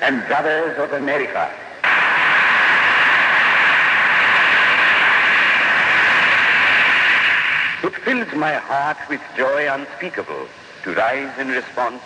and brothers of America. It fills my heart with joy unspeakable to rise in response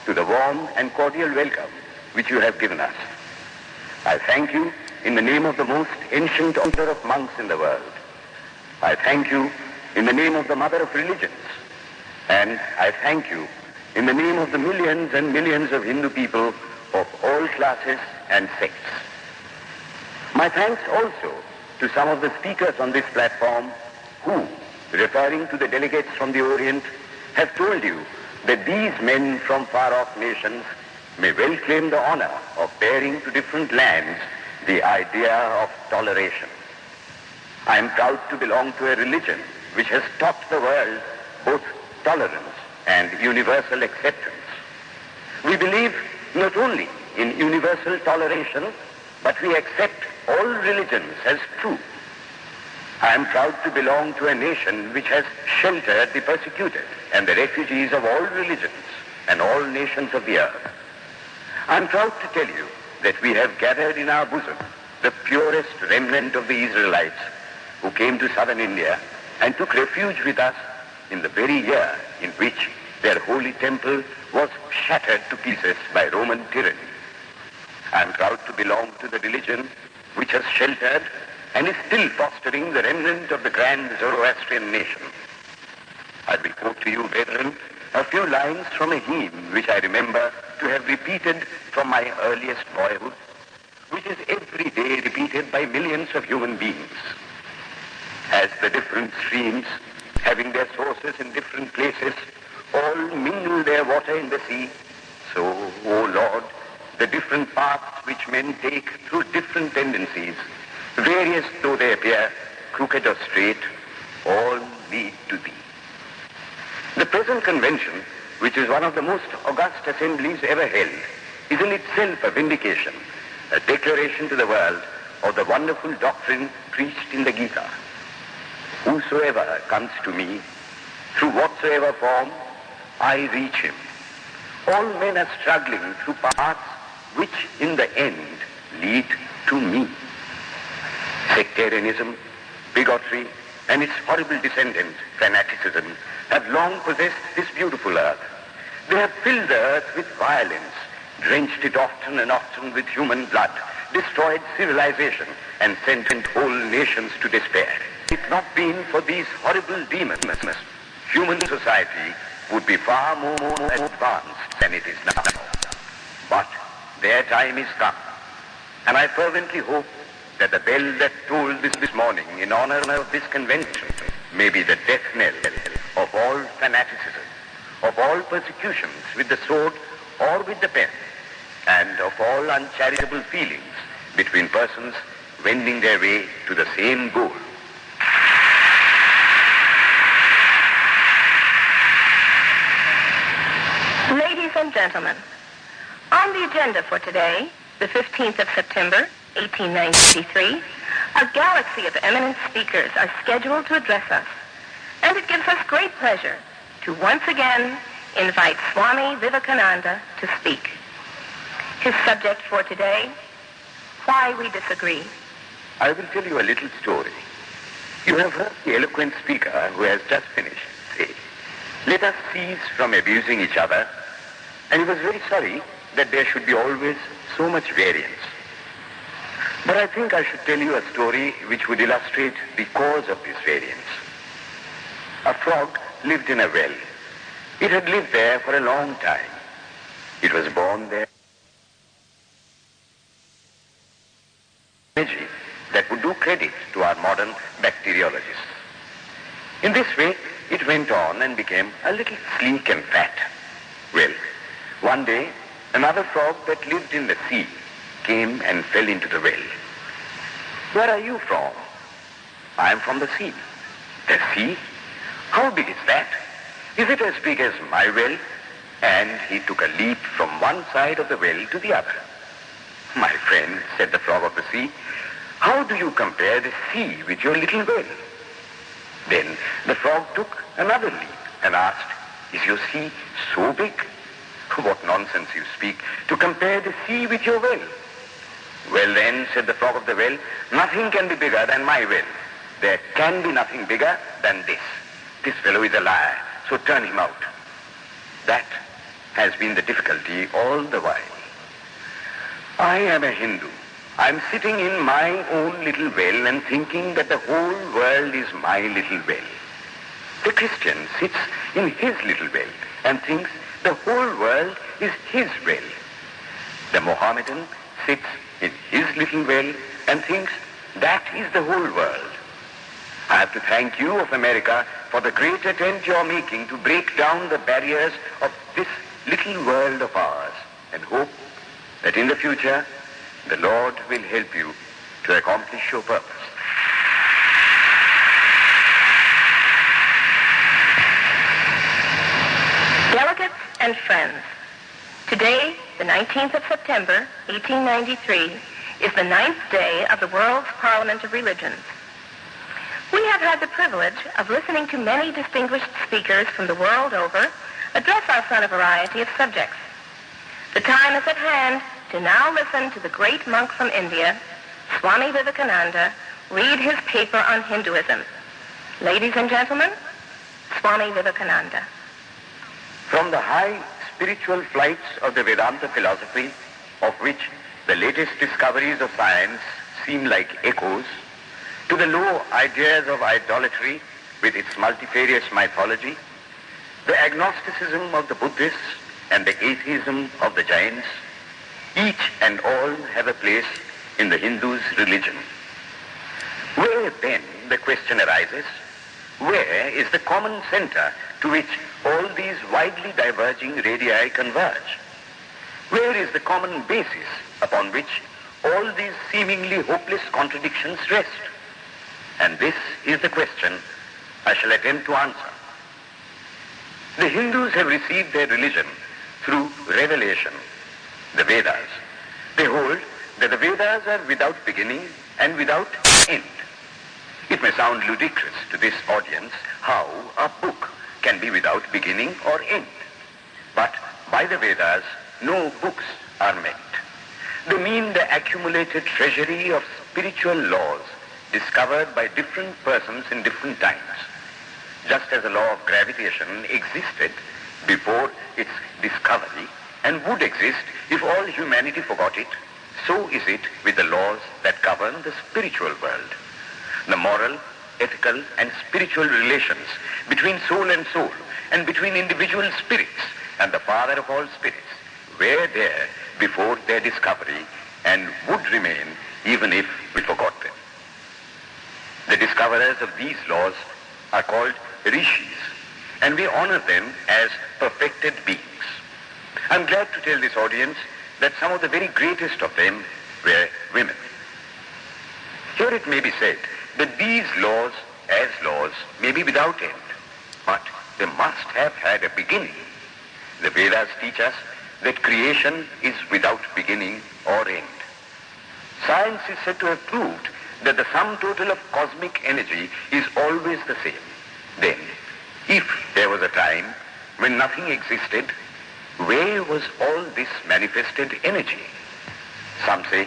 to the warm and cordial welcome which you have given us. I thank you in the name of the most ancient order of monks in the world. I thank you in the name of the mother of religions. And I thank you in the name of the millions and millions of Hindu people of all classes and sects. My thanks also to some of the speakers on this platform who, referring to the delegates from the Orient, have told you that these men from far-off nations may well claim the honor of bearing to different lands the idea of toleration. I am proud to belong to a religion which has taught the world both tolerance and universal acceptance. We believe not only in universal toleration, but we accept all religions as true. I am proud to belong to a nation which has sheltered the persecuted and the refugees of all religions and all nations of the earth. I am proud to tell you that we have gathered in our bosom the purest remnant of the Israelites who came to southern India and took refuge with us in the very year in which their holy temple was shattered to pieces by Roman tyranny. I am proud to belong to the religion which has sheltered and is still fostering the remnant of the grand Zoroastrian nation. I will quote to you, brethren, a few lines from a hymn which I remember to have repeated from my earliest boyhood, which is every day repeated by millions of human beings. As the different streams, having their sources in different places, all mingle their water in the sea, so, O Lord, the different paths which men take through different tendencies, various though they appear, crooked or straight, all lead to thee. The present convention, which is one of the most august assemblies ever held, is in itself a vindication, a declaration to the world of the wonderful doctrine preached in the Gita. Whosoever comes to me, through whatsoever form, I reach him. All men are struggling through paths which in the end lead to me. Sectarianism, bigotry, and its horrible descendant, fanaticism, have long possessed this beautiful earth. They have filled the earth with violence, drenched it often and often with human blood, destroyed civilization, and sent whole nations to despair. If not been for these horrible demons, human society would be far more advanced than it is now. But their time is come, and I fervently hope that the bell that tolled this morning in honor of this convention may be the death knell of all fanaticism, of all persecutions with the sword or with the pen, and of all uncharitable feelings between persons wending their way to the same goal. Ladies and gentlemen, on the agenda for today, the 15th of September, 1893, a galaxy of eminent speakers are scheduled to address us, and it gives us great pleasure to once again invite Swami Vivekananda to speak. His subject for today, Why We Disagree. I will tell you a little story. You have heard the eloquent speaker who has just finished say, "Let us cease from abusing each other," and he was very sorry that there should be always so much variance. But I think I should tell you a story which would illustrate the cause of this variance. A frog lived in a well. It had lived there for a long time. It was born there. That would do credit to our modern bacteriologists. In this way, it went on and became a little sleek and fat. Well, one day, another frog that lived in the sea came and fell into the well. "Where are you from?" "I am from the sea." "The sea? How big is that? Is it as big as my well?" And he took a leap from one side of the well to the other. "My friend," said the frog of the sea, "how do you compare the sea with your little well?" Then the frog took another leap and asked, "Is your sea so big?" What nonsense you speak, to compare the sea with your well. Well then, said the frog of the well, nothing can be bigger than my well. There can be nothing bigger than this. This fellow is a liar, so turn him out. That has been the difficulty all the while. I am a Hindu. I am sitting in my own little well and thinking that the whole world is my little well. The Christian sits in his little well and thinks the whole world is his well. The Mohammedan sits in his little well and thinks that is the whole world. I have to thank you of America for the great attempt you are making to break down the barriers of this little world of ours, and hope that in the future the Lord will help you to accomplish your purpose. Delegates and friends, today, the 19th of September, 1893, is the 9th day of the World's Parliament of Religions. We have had the privilege of listening to many distinguished speakers from the world over address us on a variety of subjects. The time is at hand to now listen to the great monk from India, Swami Vivekananda, read his paper on Hinduism. Ladies and gentlemen, Swami Vivekananda. From the high spiritual flights of the Vedanta philosophy, of which the latest discoveries of science seem like echoes, to the low ideas of idolatry with its multifarious mythology, the agnosticism of the Buddhists and the atheism of the Jains, each and all have a place in the Hindu's religion. Where then, the question arises, where is the common center to which all these widely diverging radii converge? Where is the common basis upon which all these seemingly hopeless contradictions rest? And this is the question I shall attempt to answer. The Hindus have received their religion through revelation, the Vedas. They hold that the Vedas are without beginning and without end. It may sound ludicrous to this audience how a book can be without beginning or end. But by the Vedas, no books are meant. They mean the accumulated treasury of spiritual laws discovered by different persons in different times. Just as the law of gravitation existed before its discovery and would exist if all humanity forgot it, so is it with the laws that govern the spiritual world. The moral, ethical, and spiritual relations between soul and between individual spirits and the Father of all spirits were there before their discovery and would remain even if we forgot them. The discoverers of these laws are called rishis, and we honor them as perfected beings. I'm glad to tell this audience that some of the very greatest of them were women. Here it may be said that these laws, as laws, may be without end, but they must have had a beginning. The Vedas teach us that creation is without beginning or end. Science is said to have proved that the sum total of cosmic energy is always the same. Then, if there was a time when nothing existed, where was all this manifested energy? Some say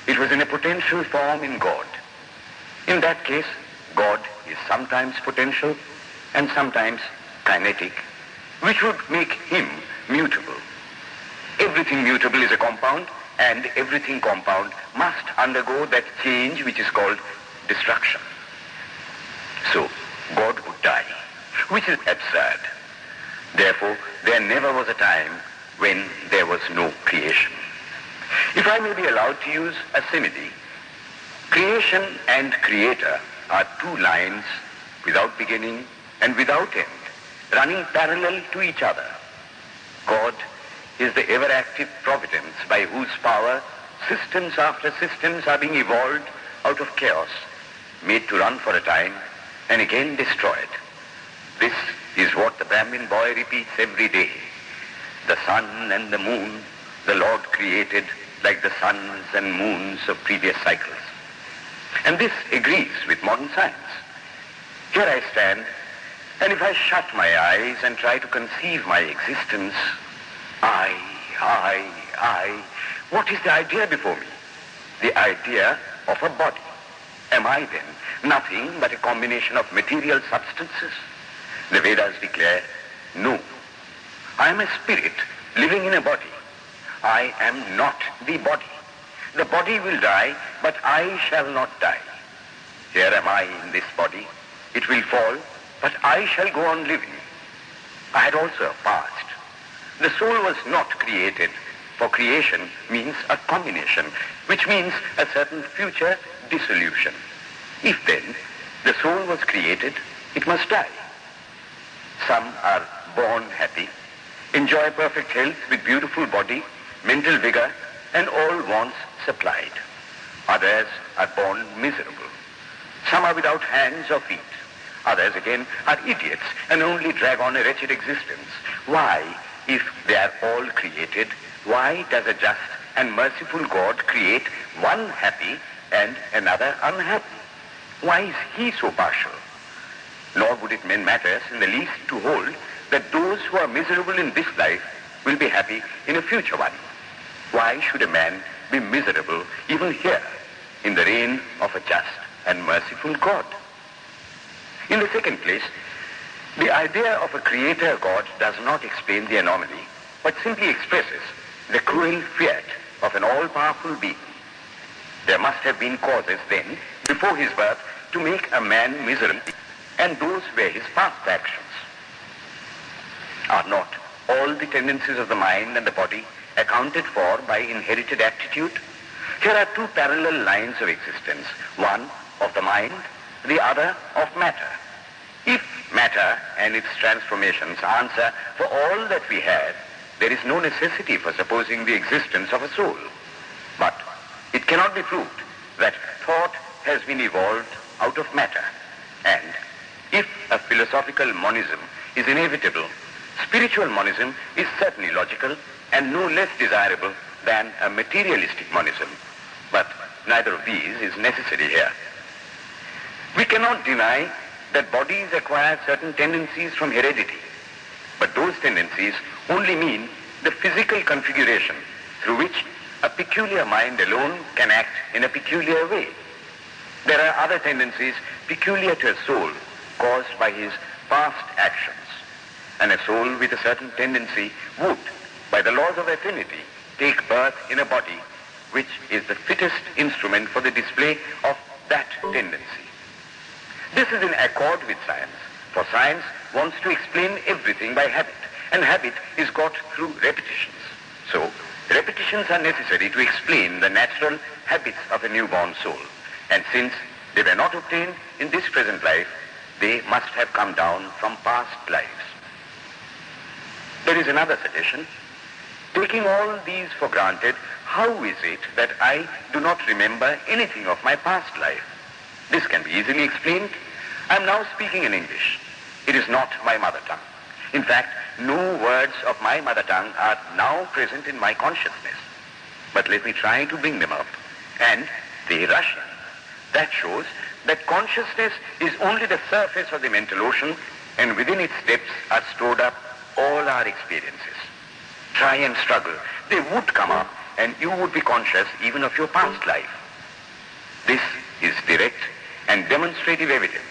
it was in a potential form in God. In that case, God is sometimes potential and sometimes kinetic, which would make him mutable. Everything mutable is a compound, and everything compound must undergo that change which is called destruction. So, God would die, which is absurd. Therefore, there never was a time when there was no creation. If I may be allowed to use a simile, creation and creator are two lines without beginning and without end, running parallel to each other. God is the ever-active providence by whose power systems after systems are being evolved out of chaos, made to run for a time and again destroyed. This is what the Brahmin boy repeats every day. The sun and the moon the Lord created like the suns and moons of previous cycles. And this agrees with modern science. Here I stand, and if I shut my eyes and try to conceive my existence, I. What is the idea before me? The idea of a body. Am I then nothing but a combination of material substances? The Vedas declare, no. I am a spirit living in a body. I am not the body. The body will die, but I shall not die. Here am I in this body. It will fall, but I shall go on living. I had also a past. The soul was not created, for creation means a combination, which means a certain future dissolution. If then the soul was created, it must die. Some are born happy, enjoy perfect health with beautiful body, mental vigor, and all wants supplied. Others are born miserable. Some are without hands or feet. Others again are idiots and only drag on a wretched existence. Why, if they are all created, why does a just and merciful God create one happy and another unhappy? Why is he so partial? Nor would it matter in the least to hold that those who are miserable in this life will be happy in a future one. Why should a man be miserable even here in the reign of a just and merciful God? In the second place, the idea of a creator God does not explain the anomaly, but simply expresses the cruel fiat of an all-powerful being. There must have been causes then, before his birth, to make a man miserable, and those were his past actions. Are not all the tendencies of the mind and the body accounted for by inherited aptitude? Here are two parallel lines of existence, one of the mind, the other of matter. If matter and its transformations answer for all that we have, there is no necessity for supposing the existence of a soul. But it cannot be proved that thought has been evolved out of matter. And if a philosophical monism is inevitable, spiritual monism is certainly logical and no less desirable than a materialistic monism. But neither of these is necessary here. We cannot deny that bodies acquire certain tendencies from heredity, but those tendencies only mean the physical configuration through which a peculiar mind alone can act in a peculiar way. There are other tendencies peculiar to a soul caused by his past actions, and a soul with a certain tendency would, by the laws of affinity, take birth in a body which is the fittest instrument for the display of that tendency. This is in accord with science, for science wants to explain everything by habit, and habit is got through repetitions. So, repetitions are necessary to explain the natural habits of a newborn soul, and since they were not obtained in this present life, they must have come down from past lives. There is another suggestion. Taking all these for granted, how is it that I do not remember anything of my past life? This can be easily explained. I am now speaking in English. It is not my mother tongue. In fact, no words of my mother tongue are now present in my consciousness. But let me try to bring them up. And they rush in. That shows that consciousness is only the surface of the mental ocean, and within its depths are stored up all our experiences. Try and struggle. They would come up, and you would be conscious even of your past life. This is direct and demonstrative evidence.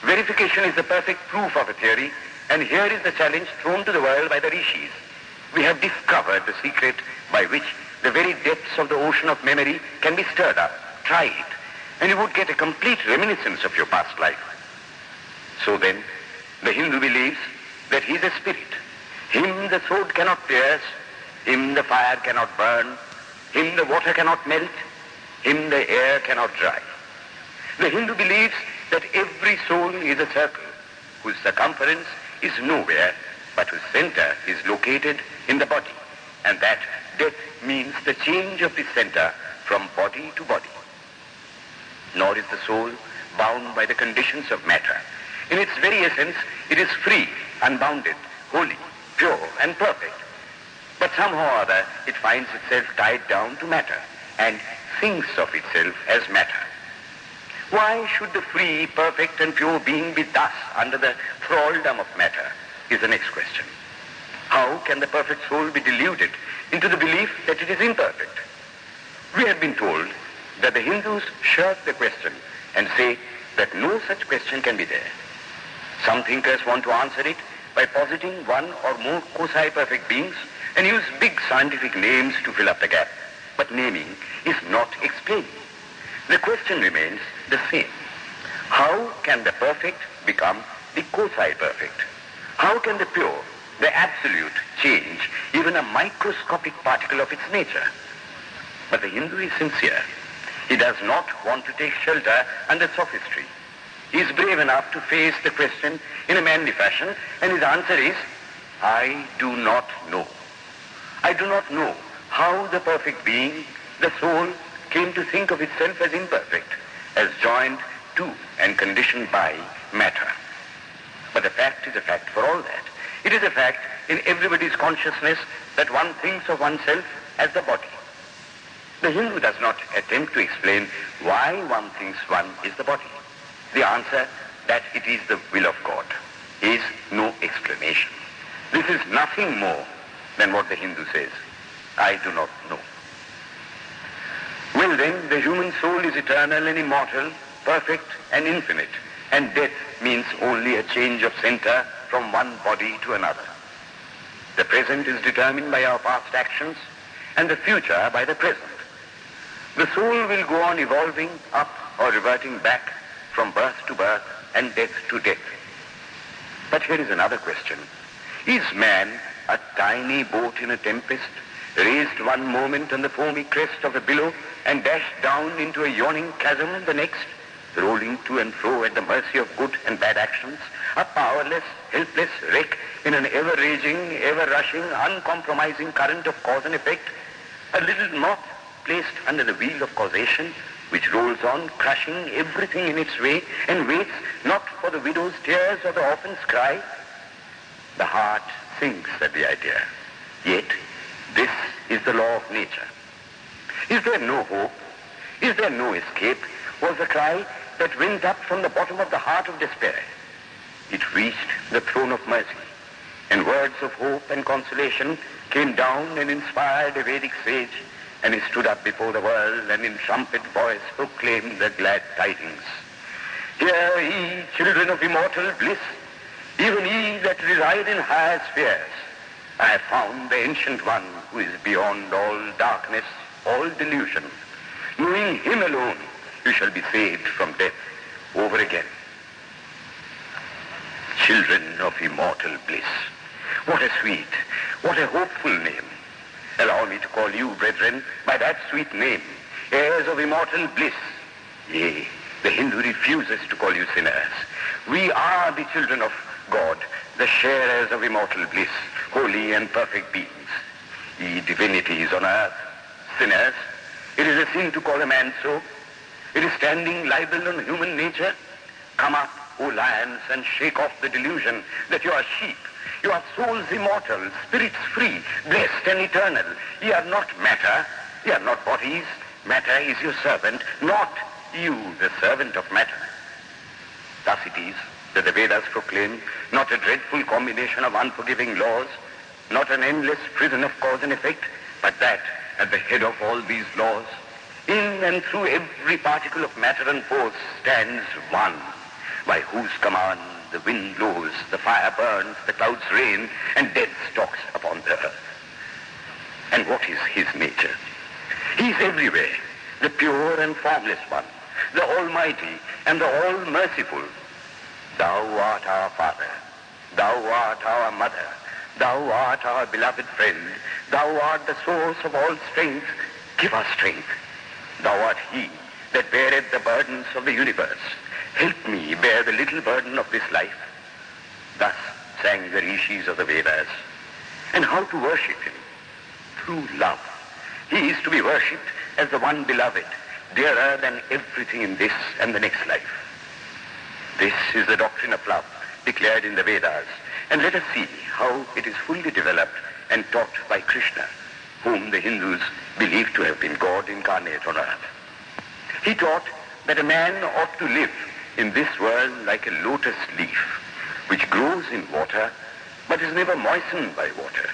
Verification is the perfect proof of a theory, and here is the challenge thrown to the world by the rishis. We have discovered the secret by which the very depths of the ocean of memory can be stirred up. Try it, and you would get a complete reminiscence of your past life. So then, the Hindu believes that he is a spirit. Him the sword cannot pierce, him the fire cannot burn, him the water cannot melt, him the air cannot dry. The Hindu believes that every soul is a circle whose circumference is nowhere, but whose center is located in the body, and that death means the change of the center from body to body. Nor is the soul bound by the conditions of matter. In its very essence, it is free, unbounded, holy, pure, and perfect. But somehow or other, it finds itself tied down to matter and thinks of itself as matter. Why should the free, perfect, and pure being be thus under the thraldom of matter is the next question. How can can the perfect soul be deluded into the belief that it is imperfect? We have been told that the Hindus shirk the question and say that no such question can be there. Some thinkers want to answer it by positing one or more quasi-perfect beings and use big scientific names to fill up the gap. But naming is not explaining. The question remains the same. How can the perfect become the quasi-perfect? How can the pure, the absolute, change even a microscopic particle of its nature? But the Hindu is sincere. He does not want to take shelter under sophistry. He is brave enough to face the question in a manly fashion, and his answer is, I do not know. I do not know how the perfect being, the soul, came to think of itself as imperfect, as joined to and conditioned by matter. But the fact is a fact for all that. It is a fact in everybody's consciousness that one thinks of oneself as the body. The Hindu does not attempt to explain why one thinks one is the body. The answer that it is the will of God is no explanation. This is nothing more than what the Hindu says, I do not know. Well then, the human soul is eternal and immortal, perfect and infinite, and death means only a change of center from one body to another. The present is determined by our past actions, and the future by the present. The soul will go on evolving up or reverting back from birth to birth and death to death. But here is another question. Is man a tiny boat in a tempest, raised one moment on the foamy crest of a billow and dashed down into a yawning chasm the next, rolling to and fro at the mercy of good and bad actions, a powerless, helpless wreck in an ever-raging, ever-rushing, uncompromising current of cause and effect, a little moth placed under the wheel of causation, which rolls on, crushing everything in its way, and waits not for the widow's tears or the orphan's cry? The heart sinks at the idea. Yet, this is the law of nature. Is there no hope? Is there no escape? Was the cry that went up from the bottom of the heart of despair. It reached the throne of mercy, and words of hope and consolation came down and inspired a Vedic sage, and he stood up before the world and in trumpet voice proclaimed the glad tidings. Hear ye, children of immortal bliss, even ye that reside in higher spheres. I have found the ancient one who is beyond all darkness, all delusion. Knowing him alone, you shall be saved from death over again. Children of immortal bliss. What a sweet, what a hopeful name. Allow me to call you, brethren, by that sweet name, heirs of immortal bliss. Yea, the Hindu refuses to call you sinners. We are the children of God, the sharers of immortal bliss, holy and perfect beings. Ye divinities on earth, sinners, it is a sin to call a man so. It is standing libel on human nature. Come up, O lions, and shake off the delusion that you are sheep. You are souls immortal, spirits free, blessed and eternal. Ye are not matter, ye are not bodies. Matter is your servant, not you the servant of matter. Thus it is that the Vedas proclaim not a dreadful combination of unforgiving laws, not an endless prison of cause and effect, but that at the head of all these laws, in and through every particle of matter and force, stands one, by whose command the wind blows, the fire burns, the clouds rain, and death stalks upon the earth. And what is his nature? He is everywhere, the pure and formless one, the almighty and the all-merciful. Thou art our Father, thou art our Mother, thou art our beloved friend, thou art the source of all strength. Give us strength. Thou art he that beareth the burdens of the universe. Help me bear the little burden of this life. Thus sang the rishis of the Vedas. And how to worship him? Through love. He is to be worshipped as the one beloved, dearer than everything in this and the next life. This is the doctrine of love declared in the Vedas. And let us see how it is fully developed and taught by Krishna, whom the Hindus believe to have been God incarnate on earth. He taught that a man ought to live in this world like a lotus leaf, which grows in water, but is never moistened by water,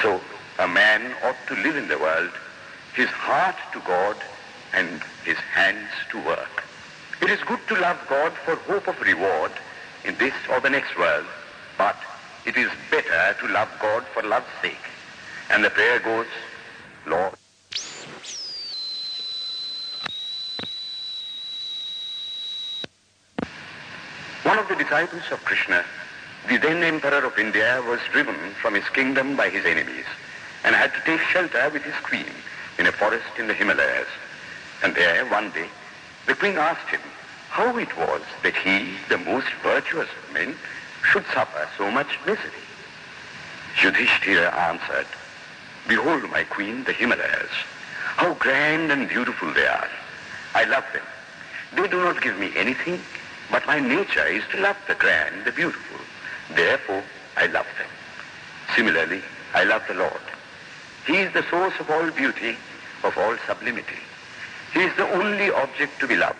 So a man ought to live in the world, his heart to God and his hands to work. It is good to love God for hope of reward in this or the next world, but it is better to love God for love's sake. And the prayer goes, Lord. One of the disciples of Krishna, the then Emperor of India, was driven from his kingdom by his enemies and had to take shelter with his queen in a forest in the Himalayas. And there, one day, the queen asked him how it was that he, the most virtuous of men, should suffer so much misery. Yudhishthira answered, "Behold, my queen, the Himalayas. How grand and beautiful they are. I love them. They do not give me anything, but my nature is to love the grand, the beautiful. Therefore, I love them. Similarly, I love the Lord. He is the source of all beauty, of all sublimity. He is the only object to be loved.